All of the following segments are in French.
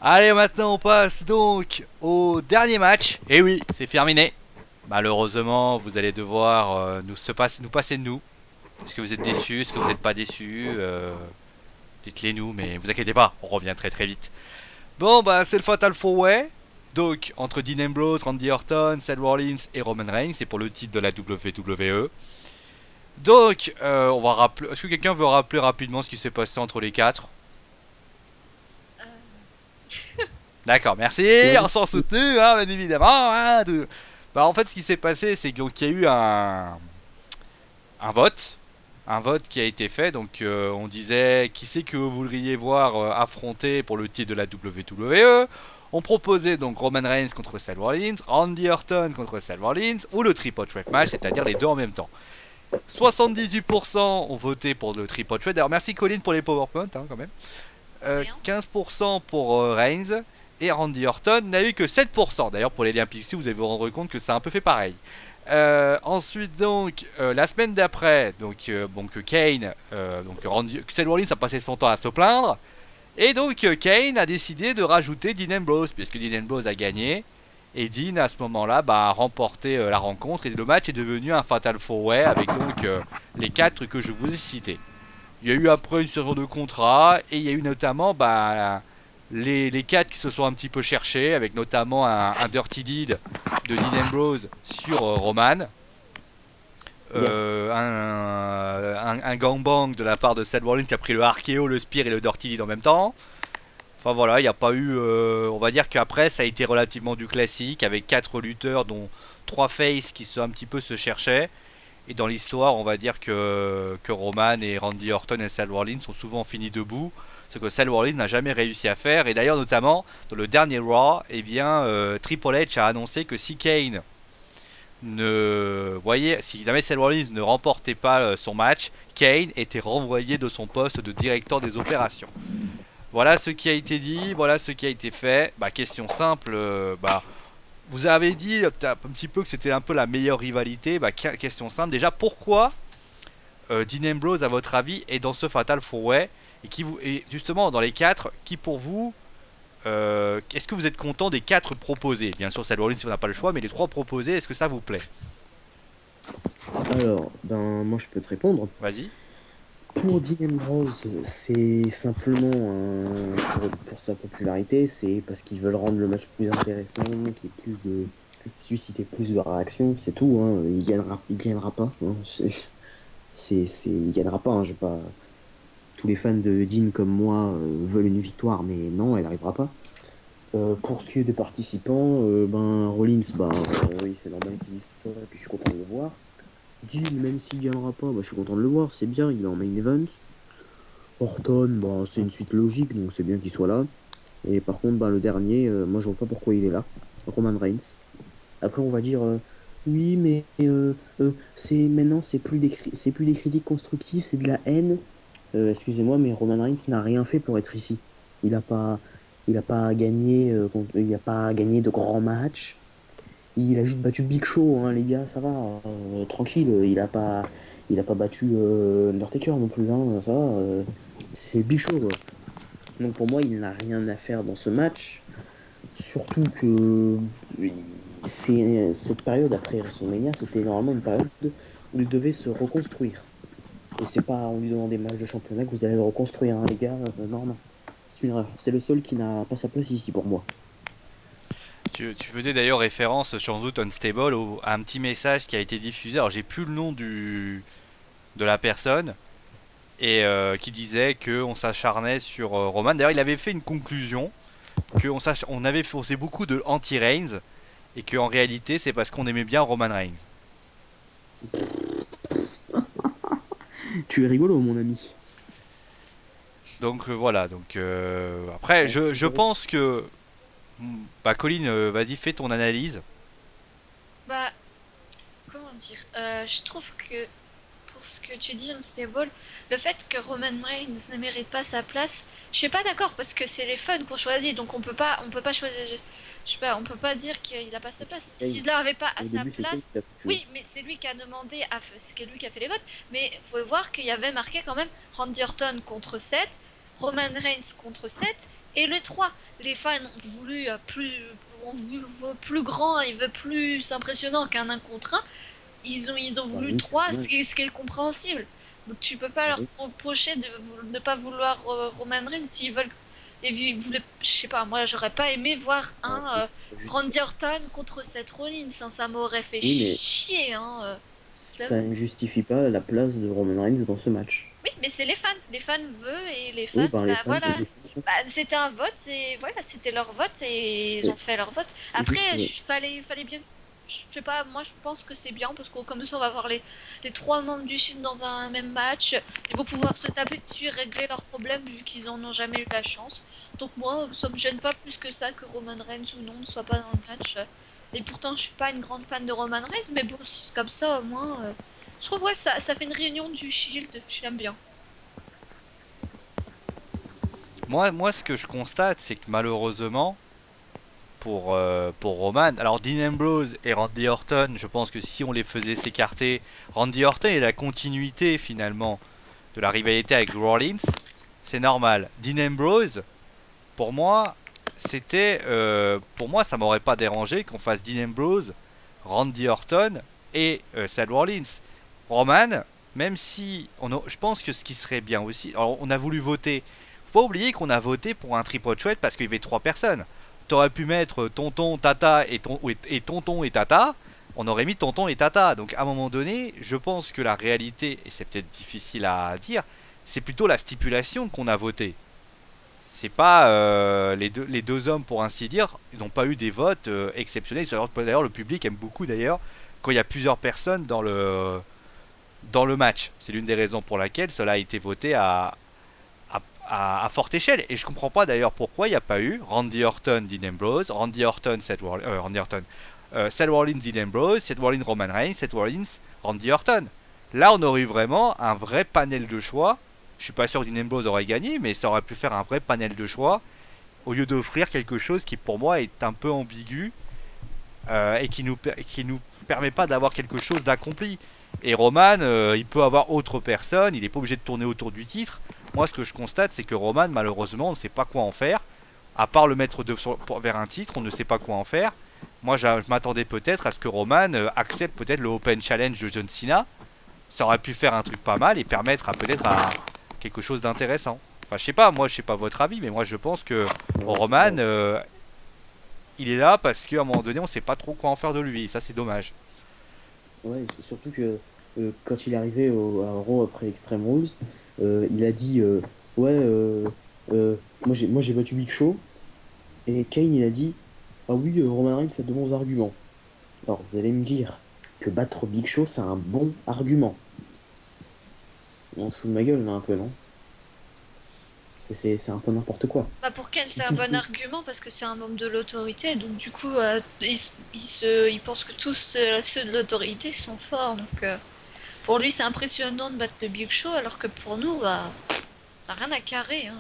Allez, maintenant on passe donc au dernier match. Et oui, c'est terminé. Malheureusement, vous allez devoir nous passer de nous. Est-ce que vous êtes déçus? Est-ce que vous n'êtes pas déçus? Dites-les nous, mais vous inquiétez pas, on revient très très vite. Bon, bah c'est le Fatal 4-Way. Donc, entre Dean Ambrose, Randy Orton, Seth Rollins et Roman Reigns, c'est pour le titre de la WWE. Donc, on va rappeler. Est-ce que quelqu'un veut rappeler rapidement ce qui s'est passé entre les quatre? D'accord, merci, Ouais. on s'en soutenu, hein, bien évidemment. Hein, Bah, en fait, ce qui s'est passé, c'est qu'il y a eu un vote. Un vote qui a été fait. Donc, on disait qui c'est que vous voudriez voir affronter pour le titre de la WWE. On proposait donc Roman Reigns contre Seth Rollins, Randy Orton contre Seth Rollins ou le Triple Threat match, c'est-à-dire les deux en même temps. 78% ont voté pour le Triple Threat. D'ailleurs, merci Colin pour les PowerPoint, hein, quand même. Rien. 15% pour Reigns et Randy Orton n'a eu que 7%. D'ailleurs, pour les liens Pixie, vous allez vous rendre compte que c'est un peu fait pareil. Ensuite, donc, la semaine d'après, donc Kane, Seth Rollins a passé son temps à se plaindre. Et donc, Kane a décidé de rajouter Dean Ambrose, puisque Dean Ambrose a gagné. Et Dean, à ce moment-là, a remporté la rencontre. Et le match est devenu un Fatal 4-Way avec donc les quatre que je vous ai cités. Il y a eu après une série de contrats et il y a eu notamment les quatre qui se sont un petit peu cherchés, avec notamment un Dirty Deed de Dean Ambrose sur Roman, Yes. un gangbang de la part de Seth Rollins qui a pris le RKO, le Spear et le Dirty Deed en même temps. Enfin voilà, il n'y a pas eu. On va dire qu'après ça a été relativement du classique avec quatre lutteurs dont trois faces qui un petit peu se cherchaient. Et dans l'histoire, on va dire que Roman et Randy Orton et Seth Rollins sont souvent finis debout. Ce que Seth Rollins n'a jamais réussi à faire. Et d'ailleurs, notamment, dans le dernier Raw, eh bien, Triple H a annoncé que si Kane si jamais Seth Rollins ne remportait pas son match, Kane était renvoyé de son poste de directeur des opérations. Voilà ce qui a été dit, voilà ce qui a été fait. Bah, question simple, vous avez dit un petit peu que c'était un peu la meilleure rivalité. Bah, question simple. Déjà, pourquoi Dean Ambrose, à votre avis, est dans ce Fatal 4-Way et justement, dans les quatre, qui pour vous, est-ce que vous êtes content des quatre proposés? Bien sûr, Seth Rollins, si on n'a pas le choix, mais les trois proposés, est-ce que ça vous plaît? Alors, ben, moi je peux te répondre. Vas-y. Pour Dean Ambrose, c'est simplement pour sa popularité, c'est parce qu'ils veulent rendre le match plus intéressant, qu'il y ait plus de susciter plus de réactions, c'est tout. Hein. Il gagnera pas. Hein. Il gagnera pas. Hein. Je pas. Tous les fans de Dean comme moi veulent une victoire, mais non, elle n'arrivera pas. Pour ce qui est des participants, ben Rollins, oui, c'est normal qu'il y soit, et puis je suis content de le voir. Dean, même s'il gagnera pas, je suis content de le voir, c'est bien, il est en main event. Orton, c'est une suite logique, donc c'est bien qu'il soit là. Et par contre, le dernier, moi je vois pas pourquoi il est là. Roman Reigns. Après, on va dire, oui, mais c'est maintenant c'est plus des critiques constructives, c'est de la haine. Excusez-moi, mais Roman Reigns n'a rien fait pour être ici. Il a pas, il a pas gagné, il a pas gagné de grands matchs. Il a juste battu Big Show, hein, les gars, ça va, tranquille. Il a pas battu Undertaker non plus, hein, ça va. C'est Big Show, quoi. Donc pour moi, il n'a rien à faire dans ce match. Surtout que cette période après WrestleMania, c'était normalement une période où il devait se reconstruire. Et c'est pas en lui donnant des matchs de championnat que vous allez le reconstruire, hein, les gars. Non, non. C'est une erreur. C'est le seul qui n'a pas sa place ici pour moi. Tu faisais d'ailleurs référence sur Zoot Unstable à un petit message qui a été diffusé. Alors, j'ai plus le nom de la personne. Et qui disait qu'on s'acharnait sur Roman. D'ailleurs, il avait fait une conclusion on avait forcé beaucoup de anti-Reigns et qu'en réalité, c'est parce qu'on aimait bien Roman Reigns. Tu es rigolo, mon ami. Donc voilà. Donc après, je pense que Colin, vas-y, fais ton analyse. Bah, comment dire, je trouve que pour ce que tu dis, Unstable, le fait que Roman Reigns ne mérite pas sa place, je suis pas d'accord parce que c'est les fans qu'on choisit, donc on peut pas choisir, je sais pas, on peut pas dire qu'il a pas sa place. S'il l'avait pas à Au sa début, c'est Kane place, qui a tué. oui, mais c'est lui qui a demandé, c'est lui qui a fait les votes, mais faut voir qu'il y avait marqué quand même Randy Orton contre Seth, Roman Reigns contre Seth Et les trois, les fans veut plus grand, ils veulent plus impressionnant qu'un 1 contre 1. Ils ont Bah voulu oui, c'est trois, dommage. ce qui est compréhensible. Donc tu peux pas Bah leur oui. reprocher de ne pas vouloir Roman Reigns s'ils veulent. Et ils voulaient, je sais pas, moi j'aurais pas aimé voir Bah, un ça justifie. Randy Orton contre Seth Rollins, hein, ça m'aurait fait Oui, mais chier, hein. ça ne justifie pas la place de Roman Reigns dans ce match. Oui, mais c'est les fans. Les fans veulent et les Oui, fans, ben bah les fans, voilà. les fans sont Bah, c'était un vote et voilà, c'était leur vote et ils ont et fait leur vote. juste, Après, fallait bien. Je sais pas, moi je pense que c'est bien parce que comme ça on va avoir les trois membres du Shield dans un même match. Ils vont pouvoir se taper dessus et régler leurs problèmes vu qu'ils en ont jamais eu la chance. Donc moi, ça me gêne pas plus que ça que Roman Reigns ou non ne soit pas dans le match. Et pourtant, je suis pas une grande fan de Roman Reigns, mais bon, c'est comme ça au moins. Je trouve ouais, ça fait une réunion du Shield, j'aime bien. Moi, ce que je constate, c'est que malheureusement, pour Roman, alors Dean Ambrose et Randy Orton, je pense que si on les faisait s'écarter, Randy Orton est la continuité finalement de la rivalité avec Rollins, c'est normal. Dean Ambrose, pour moi, pour moi, ça m'aurait pas dérangé qu'on fasse Dean Ambrose, Randy Orton et Seth Rollins. Roman, même si je pense que ce qui serait bien aussi, alors on a voulu voter. Faut pas oublier qu'on a voté pour un triple threat parce qu'il y avait trois personnes. T'aurais pu mettre Tonton, Tata et Tonton et Tata. On aurait mis Tonton et Tata. Donc à un moment donné, je pense que la réalité, et c'est peut-être difficile à dire, c'est plutôt la stipulation qu'on a voté. C'est pas les deux hommes, pour ainsi dire, ils n'ont pas eu des votes exceptionnels. D'ailleurs, le public aime beaucoup d'ailleurs quand il y a plusieurs personnes dans le match. C'est l'une des raisons pour laquelle cela a été voté à forte échelle. Et je comprends pas d'ailleurs pourquoi il n'y a pas eu Randy Orton, Dean Ambrose, Seth Rollins, Dean Ambrose, Seth Rollins, Roman Reigns, Seth Rollins, Randy Orton. Là, on aurait eu vraiment un vrai panel de choix. Je suis pas sûr que Dean Ambrose aurait gagné, mais ça aurait pu faire un vrai panel de choix au lieu d'offrir quelque chose qui pour moi est un peu ambigu et qui nous permet pas d'avoir quelque chose d'accompli. Et Roman, il peut avoir autre personne, il n'est pas obligé de tourner autour du titre. Moi, ce que je constate, c'est que Roman, malheureusement, on ne sait pas quoi en faire. À part le mettre vers un titre, on ne sait pas quoi en faire. Moi, je m'attendais peut-être à ce que Roman accepte peut-être le Open Challenge de John Cena. Ça aurait pu faire un truc pas mal et permettre à peut-être à quelque chose d'intéressant. Enfin, je sais pas, moi, je sais pas votre avis, mais moi, je pense que ouais, Roman, il est là parce qu'à un moment donné, on sait pas trop quoi en faire de lui. Et ça, c'est dommage. ouais, surtout que quand il est arrivé à Raw après Extreme Rules, il a dit ouais, moi j'ai battu Big Show et Kane il a dit ah oui, Roman Reigns a de bons arguments. Alors vous allez me dire que battre Big Show c'est un bon argument. On se fout de ma gueule là un peu, non? C'est un peu n'importe quoi. Bah pour Ken, c'est un Tout bon ce- argument parce que c'est un membre de l'autorité, donc du coup, il pense que tous ceux de l'autorité sont forts, donc pour lui c'est impressionnant de battre le Big Show, alors que pour nous, bah, t'as rien à carrer, hein.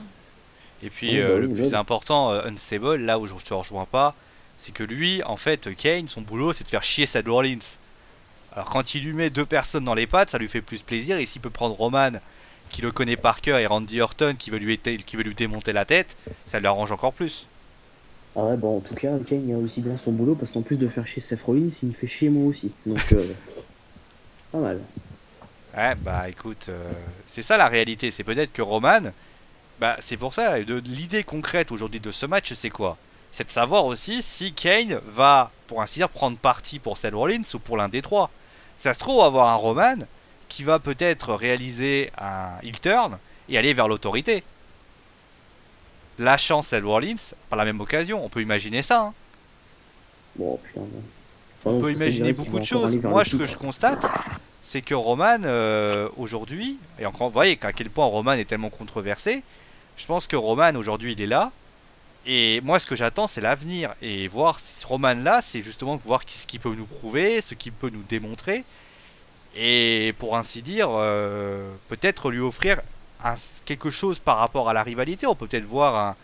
Et puis Ouais, bah le oui, plus là, important, Unstable, là où je te rejoins pas, c'est que lui, en fait, Kane, son boulot, c'est de faire chier Seth Rollins. Alors quand il lui met deux personnes dans les pattes, ça lui fait plus plaisir. Et s'il peut prendre Roman, qui le connaît par cœur, et Randy Orton, qui veut lui démonter la tête, ça lui arrange encore plus. ah ouais, bon, en tout cas, Kane a aussi bien son boulot parce qu'en plus de faire chier Seth Rollins, il me fait chier moi aussi. Donc, pas mal. Ouais, bah écoute, c'est ça la réalité. C'est peut-être que Roman, bah c'est pour ça. L'idée concrète aujourd'hui de ce match, c'est quoi? C'est de savoir aussi si Kane va, pour ainsi dire, prendre parti pour Seth Rollins ou pour l'un des trois. Ça se trouve, on va avoir un Roman qui va peut-être réaliser un heel turn et aller vers l'autorité. Lâchant Seth Rollins par la même occasion. On peut imaginer ça, hein. Bon, putain. On Enfin, peut ça imaginer dirait qu'il beaucoup va de encore choses. aller vers le Moi, ce que je titre. constate, c'est que Roman, aujourd'hui, et encore, vous voyez à quel point Roman est tellement controversé, je pense que Roman, aujourd'hui, il est là. Et moi, ce que j'attends, c'est l'avenir. Et voir si Roman là, c'est justement voir ce qu'il peut nous prouver, ce qu'il peut nous démontrer. Et pour ainsi dire, peut-être lui offrir quelque chose par rapport à la rivalité. On peut peut-être voir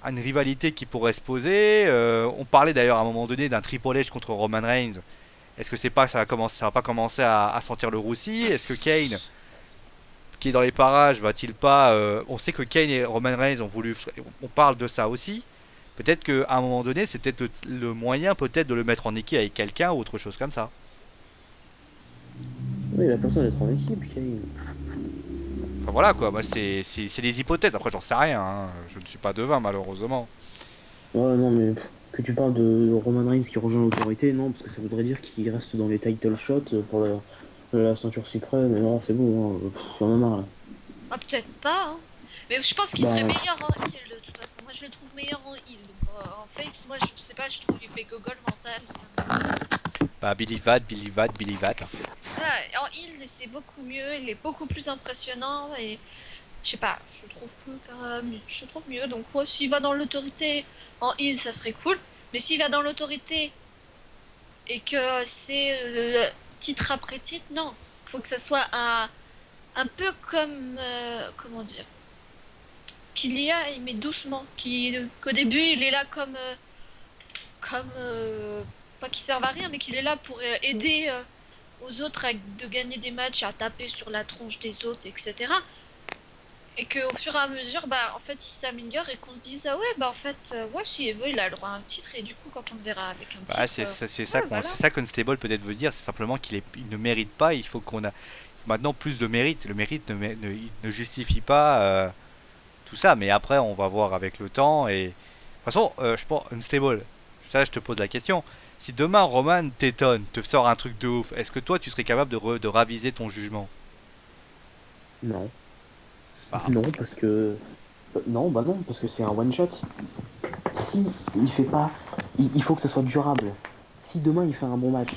une rivalité qui pourrait se poser. On parlait d'ailleurs à un moment donné d'un Triple H contre Roman Reigns. Est-ce que c'est pas ça va pas commencer à sentir le roussi? Est-ce que Kane qui est dans les parages, va-t-il pas... on sait que Kane et Roman Reigns ont voulu... On parle de ça aussi. Peut-être qu'à un moment donné, c'est peut-être le moyen peut-être de le mettre en équipe avec quelqu'un ou autre chose comme ça. Oui, la personne d'être en équipe, Kane. Enfin voilà quoi, moi c'est des hypothèses, après j'en sais rien, hein. Je ne suis pas devin malheureusement. Ouais, non, mais que tu parles de Roman Reigns qui rejoint l'autorité, non, parce que ça voudrait dire qu'il reste dans les title shots pour la ceinture suprême, mais non, c'est bon, hein. J'en ai marre là. Ah, peut-être pas, hein. Mais je pense qu'il Bah, serait meilleur en heal de toute façon. Moi je le trouve meilleur en heal. En face, moi je sais pas, je trouve qu'il fait gogol mental. Bah Billy Vat, Billy Vat, Billy Vat. Voilà, en heal c'est beaucoup mieux, il est beaucoup plus impressionnant et je sais pas, je trouve plus je trouve mieux. Donc moi s'il va dans l'autorité en heal ça serait cool. Mais s'il va dans l'autorité et que c'est titre après titre, non. Faut que ça soit un peu comme comment dire. Qu'il y a, il met doucement. Qu'au début, il est là comme pas qu'il serve à rien, mais qu'il est là pour aider aux autres de gagner des matchs, à taper sur la tronche des autres, etc. Et qu'au fur et à mesure, bah, en fait, il s'améliore et qu'on se dise, ah ouais, bah, en fait, ouais, si il veut, il a le droit à un titre. Et du coup, quand on le verra avec un Bah, titre, c'est ouais, voilà. ça qu'Unstable peut-être veut dire, c'est simplement il ne mérite pas, il faut qu'on a maintenant plus de mérite. Le mérite il ne justifie pas tout ça, mais après on va voir avec le temps. Et de toute façon, je pense, Unstable, ça je te pose la question. Si demain Roman t'étonne, te sort un truc de ouf, est-ce que toi tu serais capable de raviser ton jugement? non. Bah, Non, parce que. Non, bah non, parce que c'est un one shot. Si il fait pas. Il faut que ça soit durable. Si demain il fait un bon match.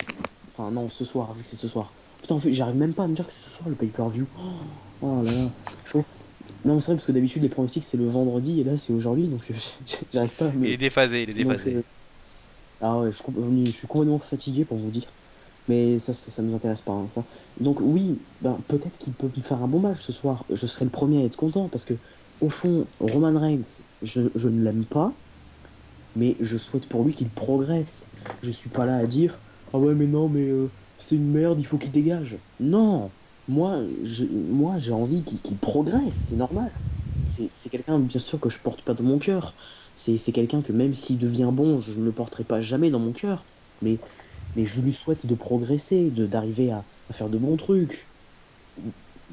Enfin, non, ce soir, vu que c'est ce soir. Putain, en fait, j'arrive même pas à me dire que c'est ce soir le pay-per-view. Oh là là, chaud. Non, mais c'est vrai, parce que d'habitude, les pronostics c'est le vendredi et là c'est aujourd'hui, donc j'arrive pas à il me. est déphasé, il est Donc, déphasé. ah ouais, je suis complètement fatigué pour vous dire. Mais ça nous intéresse pas, hein, ça. Donc oui, ben, peut-être qu'il peut me faire un bon match ce soir. Je serai le premier à être content parce que, au fond, Roman Reigns, je ne l'aime pas, mais je souhaite pour lui qu'il progresse. Je suis pas là à dire, ah ouais, mais non, mais c'est une merde, il faut qu'il dégage. Non, moi j'ai envie qu'il progresse, c'est normal. C'est quelqu'un, bien sûr, que je porte pas dans mon cœur. C'est quelqu'un que même s'il devient bon, je ne le porterai pas jamais dans mon cœur. Mais je lui souhaite de progresser, d'arriver à faire de bons trucs.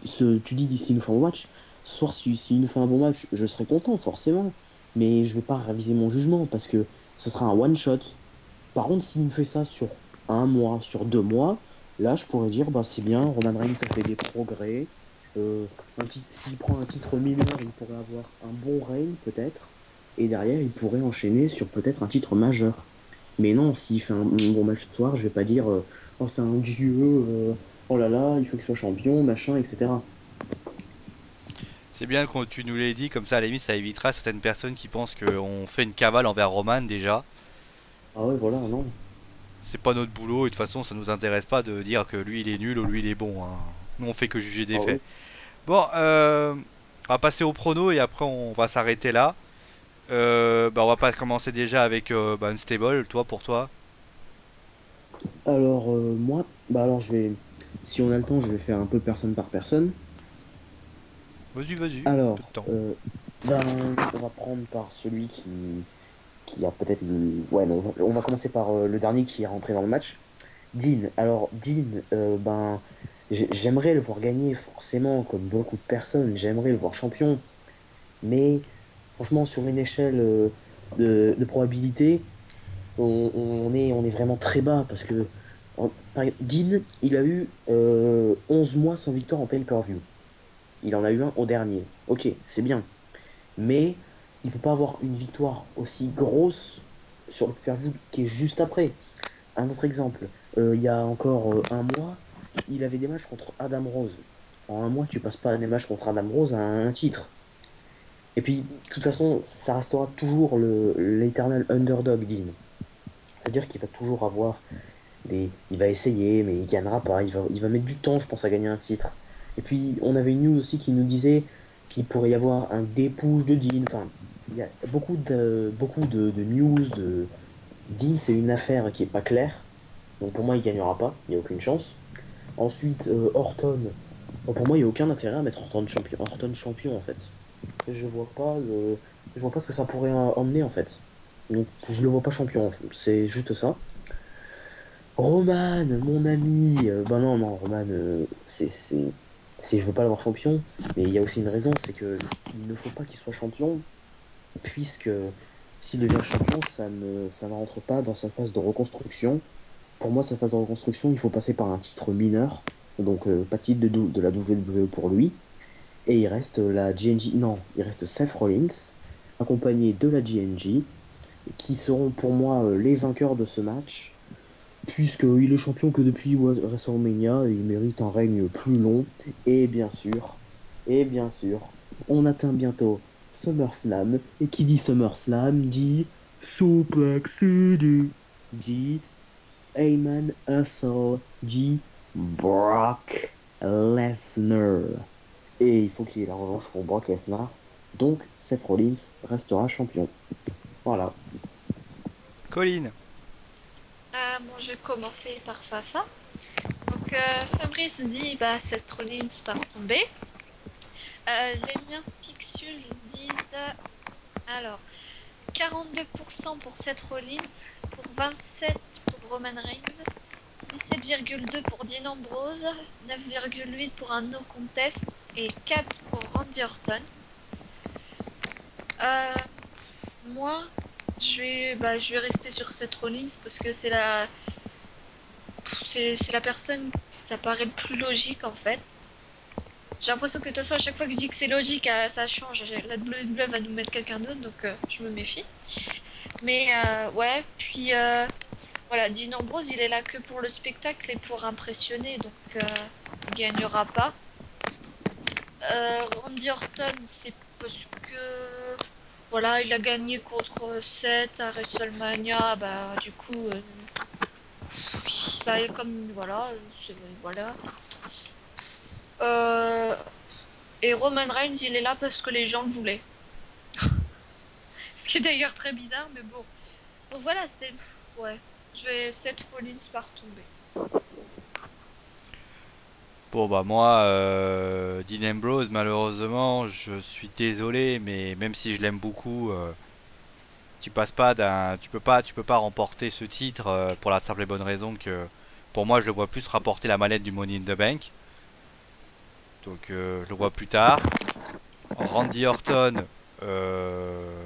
Tu dis s'il nous fait un bon match, ce soir s'il nous fait un bon match, je serai content forcément, mais je vais pas réviser mon jugement parce que ce sera un one shot. Par contre, s'il me fait ça sur un mois, sur 2 mois, là je pourrais dire bah c'est bien, Roman Reigns a fait des progrès. Euh, S'il prend un titre mineur, il pourrait avoir un bon reign peut-être, et derrière il pourrait enchaîner sur peut-être un titre majeur. Mais non, s'il fait un bon match ce soir, je vais pas dire oh c'est un dieu, oh là là, il faut qu'il soit champion, machin, etc. C'est bien quand tu nous l'as dit, comme ça à la limite ça évitera certaines personnes qui pensent qu'on fait une cavale envers Roman déjà. Ah ouais, voilà, non. C'est pas notre boulot et de toute façon ça nous intéresse pas de dire que lui il est nul ou lui il est bon, hein. Nous on fait que juger des Ah faits. ouais. Bon, on va passer au prono et après on va s'arrêter là. Bah on va pas commencer déjà avec Unstable, toi pour toi. Alors moi, bah alors si on a le temps, je vais faire un peu personne par personne. Vas-y, vas-y, un peu de Alors, temps. ben, on va prendre par celui qui a peut-être ouais, non, on va commencer par le dernier qui est rentré dans le match. Dean. Alors, Dean, ben, j'aimerais le voir gagner, forcément, comme beaucoup de personnes. J'aimerais le voir champion. Mais, franchement, sur une échelle de probabilité, on est vraiment très bas. Parce que Dean, il a eu 11 mois sans victoire en pay-per-view. Il en a eu un au dernier. Ok, c'est bien. Mais il ne peut pas avoir une victoire aussi grosse sur le pay-per-view qui est juste après. Un autre exemple, il y a encore un mois, il avait des matchs contre Adam Rose. En un mois, tu passes pas des matchs contre Adam Rose à un titre. Et puis, de toute façon, ça restera toujours l'éternel underdog Dean. C'est-à-dire qu'il va toujours avoir il va essayer, mais il gagnera pas. Il va mettre du temps, je pense, à gagner un titre. Et puis, on avait une news aussi qui nous disait qu'il pourrait y avoir un dépouche de Dean. Enfin, il y a beaucoup de news de Dean, c'est une affaire qui est pas claire. Donc pour moi, il gagnera pas, il n'y a aucune chance. Ensuite, Orton, Bon, pour moi, il n'y a aucun intérêt à mettre Orton champion en fait. Je vois pas ce que ça pourrait emmener en fait. Donc, je le vois pas champion, en fait. C'est juste ça. Roman, mon ami, bah non, non, Roman, je veux pas l'avoir champion, mais il y a aussi une raison, c'est que il ne faut pas qu'il soit champion, puisque s'il devient champion, ça ne rentre pas dans sa phase de reconstruction. Pour moi, sa phase de reconstruction, il faut passer par un titre mineur, donc pas de titre de la WWE pour lui, et il reste la GNG, non, il reste Seth Rollins, accompagné de la GNG, qui seront pour moi les vainqueurs de ce match, puisqu'il est champion que depuis WrestleMania, et il mérite un règne plus long, et bien sûr, et bien sûr, on atteint bientôt SummerSlam, et qui dit SummerSlam dit Suplex City, dit Heyman Hustle, dit Brock Lesnar. Et il faut qu'il y ait la revanche pour Brock Lesnar, donc Seth Rollins restera champion. Voilà. Colline. Bon, je vais commencer par Fafa. Donc, Fabrice dit bah, Seth Rollins par tomber. Les miens Pixul disent alors 42% pour Seth Rollins, pour 27% pour Roman Reigns, 17,2% pour Dean Ambrose, 9,8% pour un no contest et 4% pour Randy Orton. Moi, je vais rester sur Seth Rollins parce que c'est la personne, ça paraît le plus logique en fait. J'ai l'impression que de toute façon, à chaque fois que je dis que c'est logique, ça change. La WWE va nous mettre quelqu'un d'autre, donc je me méfie. Mais ouais, puis voilà, Dean Ambrose, il est là que pour le spectacle et pour impressionner, donc il gagnera pas. Randy Orton, c'est parce que voilà, il a gagné contre Seth à WrestleMania, bah du coup, ça est comme voilà, voilà. Euh, et Roman Reigns, il est là parce que les gens le voulaient. Ce qui est d'ailleurs très bizarre, mais bon. Donc voilà, c'est. Ouais. Je vais Seth Rollins par tomber. Bon bah moi, Dean Ambrose, malheureusement, je suis désolé, mais même si je l'aime beaucoup, tu peux pas remporter ce titre pour la simple et bonne raison que, pour moi, je le vois plus rapporter la mallette du Money in the Bank. Donc je le vois plus tard. Randy Orton, euh,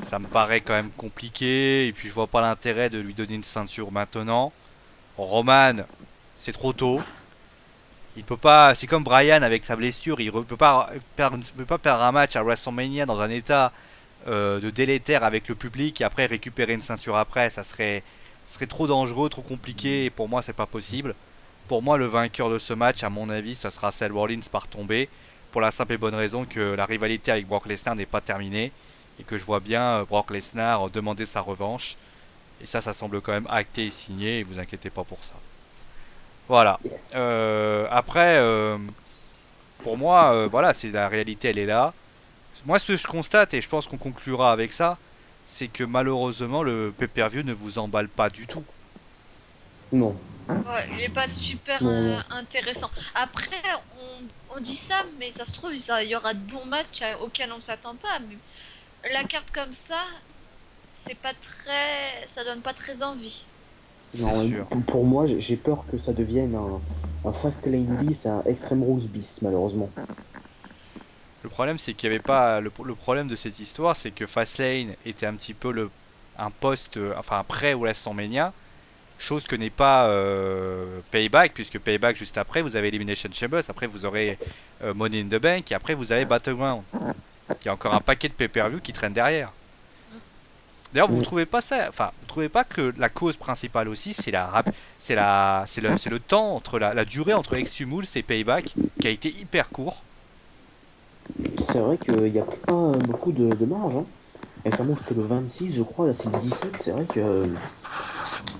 ça me paraît quand même compliqué, et puis je vois pas l'intérêt de lui donner une ceinture maintenant. Roman, c'est trop tôt. Il peut pas, c'est comme Brian avec sa blessure, peut pas perdre un match à WrestleMania dans un état de délétère avec le public et après récupérer une ceinture après, ça serait trop dangereux, trop compliqué et pour moi c'est pas possible. Pour moi le vainqueur de ce match, à mon avis, ça sera Seth Rollins par tomber, pour la simple et bonne raison que la rivalité avec Brock Lesnar n'est pas terminée et que je vois bien Brock Lesnar demander sa revanche. Et ça semble quand même acté et signé et vous inquiétez pas pour ça. Voilà. Yes. Après, pour moi, voilà, c'est la réalité, elle est là. Moi, ce que je constate, et je pense qu'on conclura avec ça, c'est que malheureusement, le pay-per-view ne vous emballe pas du tout. Non, Ouais, il est pas super non, non. intéressant. Après, on dit ça, mais ça se trouve, il y aura de bons matchs auxquels on s'attend pas. Mais la carte comme ça, c'est pas très. Ça donne pas très envie. C'est Non, sûr. pour moi, j'ai peur que ça devienne un Fast Lane bis, un Extreme Rules bis, malheureusement. Le problème, c'est qu'il y avait pas. Le problème de cette histoire, c'est que Fastlane était un petit peu un poste, enfin un pré WrestleMania, chose que n'est pas Payback, puisque Payback juste après, vous avez Elimination Chamber, après vous aurez Money in the Bank, et après vous avez Battleground. Il y a encore un paquet de pay-per-view qui traîne derrière. D'ailleurs, vous Mm. trouvez pas ça, enfin, vous trouvez pas que la cause principale aussi, c'est le temps entre la durée entre Extreme Rules et Payback qui a été hyper court. C'est vrai qu'il n'y a pas beaucoup de marge, hein. Récemment, c'était le 26, je crois, là c'est le 17. C'est vrai que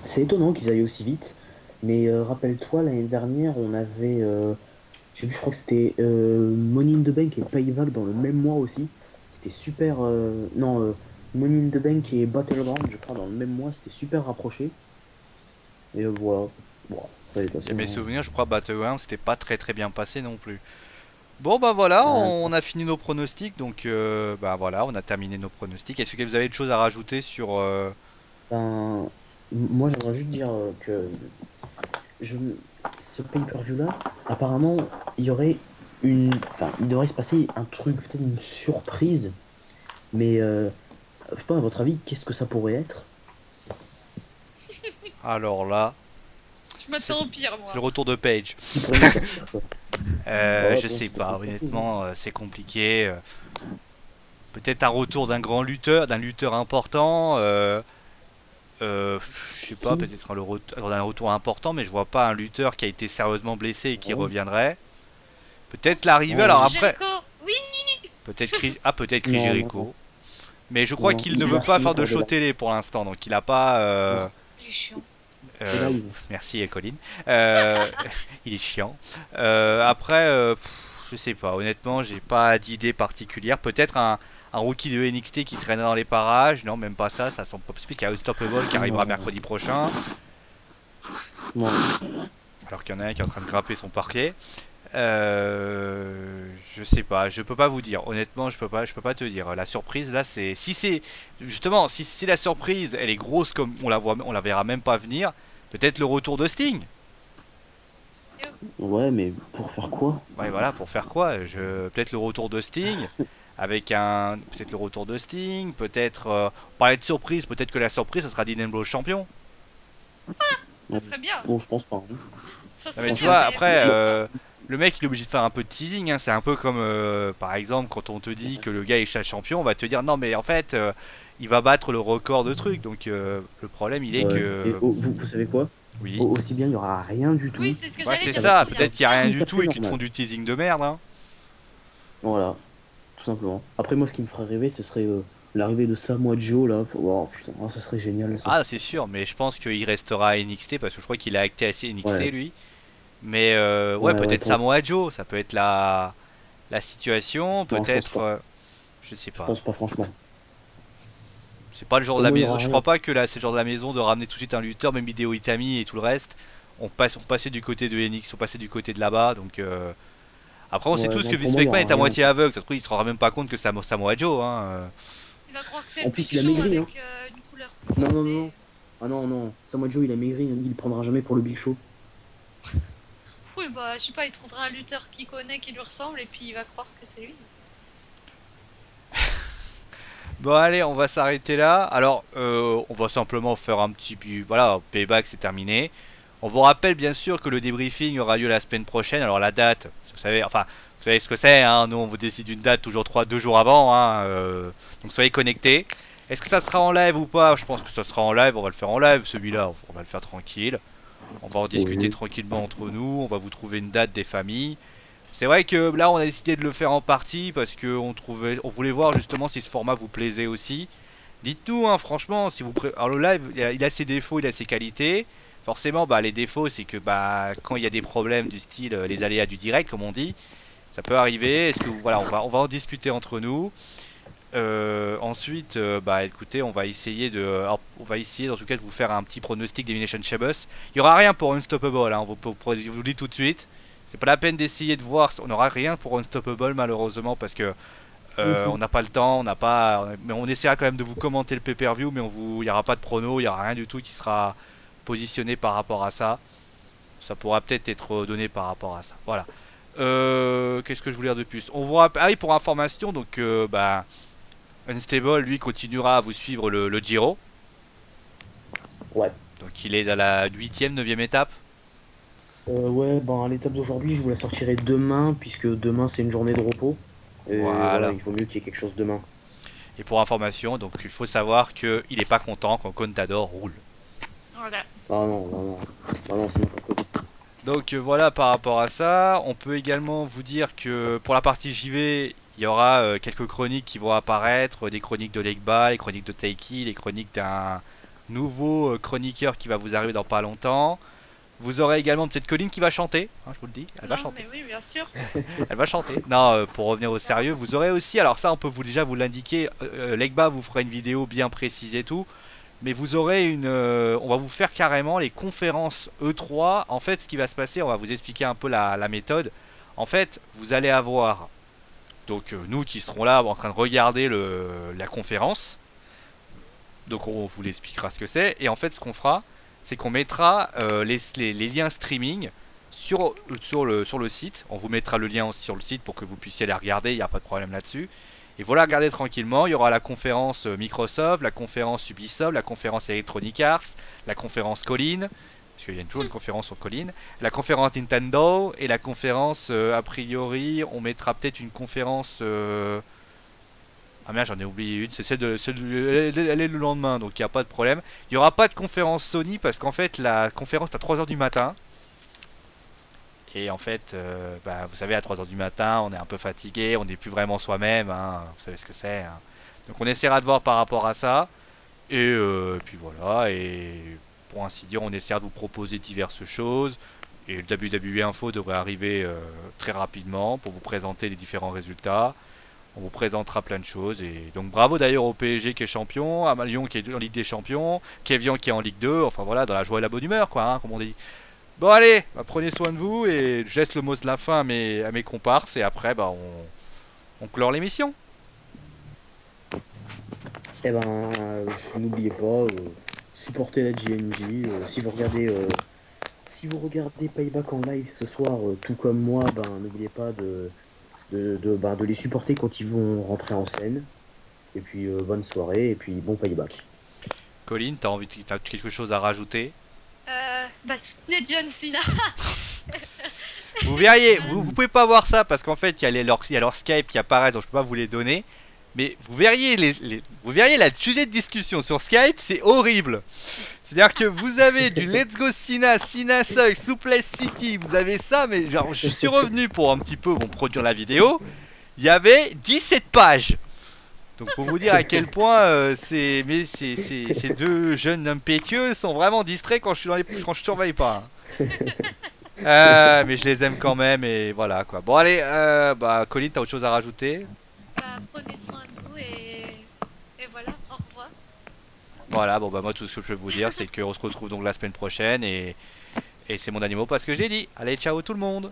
c'est étonnant qu'ils aillent aussi vite. Mais rappelle-toi, l'année dernière, on avait, je sais plus, je crois que c'était Money in the Bank et Payback dans le même mois aussi. C'était super. Non, Money in the Bank et Battleground, je crois, dans le même mois, c'était super rapproché. Et voilà. Bon, après, de toute Et façon, mes souvenirs, je crois, Battleground, c'était pas très bien passé non plus. Bon bah voilà, ah, on a fini nos pronostics, donc bah voilà, on a terminé nos pronostics. Est-ce que vous avez des choses à rajouter sur... ben, moi j'aimerais juste dire que je, ce pay-per-view là, apparemment, il y aurait enfin, il devrait se passer un truc, peut-être une surprise, mais je sais pas, à votre avis, qu'est-ce que ça pourrait être? Alors là, Je c'est m'attends au pire, c'est le moi. retour de Page. Qui pourrait nous sortir, quoi. Bah ouais, Je bon, sais c'est pas pas, une surprise, hein. honnêtement, c'est compliqué. Peut-être un retour d'un grand lutteur, d'un lutteur important. Euh, je sais pas, Qui? peut-être un retour important, mais je vois pas un lutteur qui a été sérieusement blessé et qui Ouais. reviendrait. Peut-être C'est l'arrivée, Ouais. alors Chris après, Jericho. Oui. peut-être Chris Non, non, Jericho. Mais je crois non, qu'il ne il veut va pas finir faire de par de show la. télé pour l'instant, donc il a pas. Non, Il est chiant. c'est Euh, live. merci Colin. Euh, il est chiant. Après, je sais pas. Honnêtement, j'ai pas d'idée particulière. Peut-être un rookie de NXT qui traîne dans les parages. Non, même pas ça. Ça semble pas possible. Il y a Unstoppable qui arrivera Non, mercredi prochain. non. Alors qu'il y en a un qui est en train de grimper son parquet. Je sais pas, je peux pas vous dire. Honnêtement, je peux pas te dire. La surprise là, c'est si c'est justement si la surprise, elle est grosse comme on la verra même pas venir. Peut-être le retour de Sting. Ouais, mais pour faire quoi? Ouais, voilà, pour faire quoi? Peut-être le retour de Sting avec un peut-être le retour de Sting. Peut-être on parlait de surprise. Peut-être que la surprise, ça sera Dean Ambrose champion. Ça serait bien. Bon, je pense pas, hein. Ça Non, mais serait tu bien, vois, mais après, peut-être pas. le mec il est obligé de faire un peu de teasing, hein. C'est un peu comme, par exemple, quand on te dit que le gars est champion, on va te dire non, mais en fait, il va battre le record de trucs. Donc, le problème, il est Ouais. Et que. vous savez quoi? Oui. Aussi bien, il y aura rien du tout. Oui, c'est ce que Ouais, j'allais c'est dire. ça. Il y a Peut-être qu'il n'y a rien du tout à tout fait et qu'ils te font normal. du teasing de merde, hein. Voilà, tout simplement. Après, moi, ce qui me ferait rêver, ce serait l'arrivée de Samoa Joe, là. Oh putain, oh, ça serait génial, ça. Ah, c'est sûr, mais je pense qu'il restera à NXT parce que je crois qu'il a acté assez NXT, Ouais, lui. Mais ouais, ouais, ouais, peut-être Samoa Joe, ça peut être la situation. non, je pense Peut-être. pas. Je sais Je pas. pense pas, franchement. C'est pas le genre de Pour la moi, il y maison. aura Je crois rien. pas que là c'est le genre de la maison de ramener tout de suite un lutteur, même Hideo Itami et tout le reste. On passait du côté de NX, on passait du côté de là-bas. Donc après on sait Ouais, tous non, que pour Vince moi, il y McMahon aura est à rien, moitié quoi. aveugle. Ça se trouve il se rendra même pas compte que c'est Samoa Joe. Hein. Il va croire que c'est En le plus, Big il a Show maigri, hein. avec une couleur plus Non, non, foncée. non. Ah non, non. Samoa Joe, il a maigri, hein. Il prendra jamais pour le Big Show. Oui, bah, je sais pas, il trouvera un lutteur qu'il connaît, qui lui ressemble, et puis il va croire que c'est lui. Bon allez, on va s'arrêter là. Alors on va simplement faire un petit voilà, payback c'est terminé. On vous rappelle bien sûr que le débriefing aura lieu la semaine prochaine. Alors la date, vous savez, enfin vous savez ce que c'est, hein. Nous on vous décide une date toujours 2 jours avant, hein. Donc soyez connectés. Est-ce que ça sera en live ou pas? Je pense que ça sera en live, on va le faire en live. Celui-là, on va le faire tranquille. On va en discuter Oui. tranquillement entre nous. On va vous trouver une date des familles. C'est vrai que là, on a décidé de le faire en partie parce que on voulait voir justement si ce format vous plaisait aussi. Dites-nous, hein, franchement, si alors le live, il a ses défauts, il a ses qualités. Forcément, bah, les défauts, c'est que bah, quand il y a des problèmes du style les aléas du direct, comme on dit, ça peut arriver. Est-ce que voilà, on va en discuter entre nous. Ensuite, bah écoutez, on va essayer en tout cas de vous faire un petit pronostic d'Elimination Chamber. Il y aura rien pour Unstoppable, hein, je vous le dis tout de suite. C'est pas la peine d'essayer de voir, on n'aura rien pour Unstoppable malheureusement parce que on Mhm. n'a pas le temps, mais on essaiera quand même de vous commenter le pay-per-view, mais il y aura pas de prono, il y aura rien du tout qui sera positionné par rapport à ça. Ça pourra peut-être être donné par rapport à ça. Voilà. Qu'est-ce que je voulais dire de plus? On vous rappelle, ah oui, pour information, donc bah Unstable, lui, continuera à vous suivre le Giro. Ouais. Donc il est dans la 8ème, 9ème étape. Ouais, ben à l'étape d'aujourd'hui, je vous la sortirai demain, puisque demain c'est une journée de repos. Et voilà, Voilà. il vaut mieux qu'il y ait quelque chose demain. Et pour information, donc il faut savoir qu'il n'est pas content quand Contador roule. Voilà. Ah non, non, non. Ah non, c'est n'importe quoi. Donc voilà par rapport à ça. On peut également vous dire que pour la partie JV, il y aura quelques chroniques qui vont apparaître, des chroniques de Legba, les chroniques de Taiki, les chroniques d'un nouveau chroniqueur qui va vous arriver dans pas longtemps. Vous aurez également peut-être Colline qui va chanter, hein, je vous le dis, elle va Non, chanter. mais oui, bien sûr. Elle va chanter. Non, pour revenir au C'est ça. sérieux, vous aurez aussi, alors ça on peut déjà vous l'indiquer, Legba vous fera une vidéo bien précise et tout. mais vous aurez on va vous faire carrément les conférences E3. En fait, ce qui va se passer, on va vous expliquer un peu la méthode. En fait, vous allez avoir donc nous qui serons là en train de regarder la conférence. Donc on vous l'expliquera ce que c'est. Et en fait, ce qu'on fera, c'est qu'on mettra les liens streaming sur le site. On vous mettra le lien aussi sur le site pour que vous puissiez les regarder, il n'y a pas de problème là-dessus. Et voilà, regardez tranquillement, il y aura la conférence Microsoft, la conférence Ubisoft, la conférence Electronic Arts, la conférence Colin, parce qu'il y a toujours une conférence sur Colin, la conférence Nintendo, et la conférence, a priori, on mettra peut-être une conférence... Ah merde, j'en ai oublié une, elle est le lendemain, donc il n'y a pas de problème. Il n'y aura pas de conférence Sony, parce qu'en fait, la conférence est à 3h du matin. Et en fait, vous savez, à 3h du matin, on est un peu fatigué, on n'est plus vraiment soi-même, hein, vous savez ce que c'est. Hein. Donc on essaiera de voir par rapport à ça. Et puis voilà, et pour ainsi dire, on essaiera de vous proposer diverses choses. Et le WWE Info devrait arriver très rapidement pour vous présenter les différents résultats. On vous présentera plein de choses. Et donc bravo d'ailleurs au PSG qui est champion, à Lyon qui est en Ligue des Champions, Kévian qui est en Ligue 2, enfin voilà, dans la joie et la bonne humeur, quoi, hein, comme on dit. Bon allez, prenez soin de vous et je laisse le mot de la fin à mes comparses et après on clore l'émission. Eh ben, n'oubliez pas, supportez la GNG. Si vous regardez Payback en live ce soir, tout comme moi, n'oubliez pas de les supporter quand ils vont rentrer en scène. Et puis bonne soirée et puis bon Payback. Colin, t'as quelque chose à rajouter? Soutenez John Cena. Vous verriez, vous pouvez pas voir ça parce qu'en fait il y a leur Skype qui apparaît, donc je peux pas vous les donner. Mais vous verriez vous verriez la sujet de discussion sur Skype, c'est horrible. C'est-à-dire que vous avez du Let's Go Cena, Cena Suck, Suplex City, vous avez ça, mais genre je suis revenu pour un petit peu produire la vidéo. Il y avait 17 pages. Donc pour vous dire à quel point ces deux jeunes impétueux sont vraiment distraits quand je surveille pas. Hein. Mais je les aime quand même et voilà quoi. Bon allez, Colin, t'as autre chose à rajouter? Prenez soin de vous et voilà, au revoir. Voilà, moi tout ce que je peux vous dire c'est qu'on se retrouve donc la semaine prochaine et c'est mon animal parce que j'ai dit. Allez, ciao tout le monde.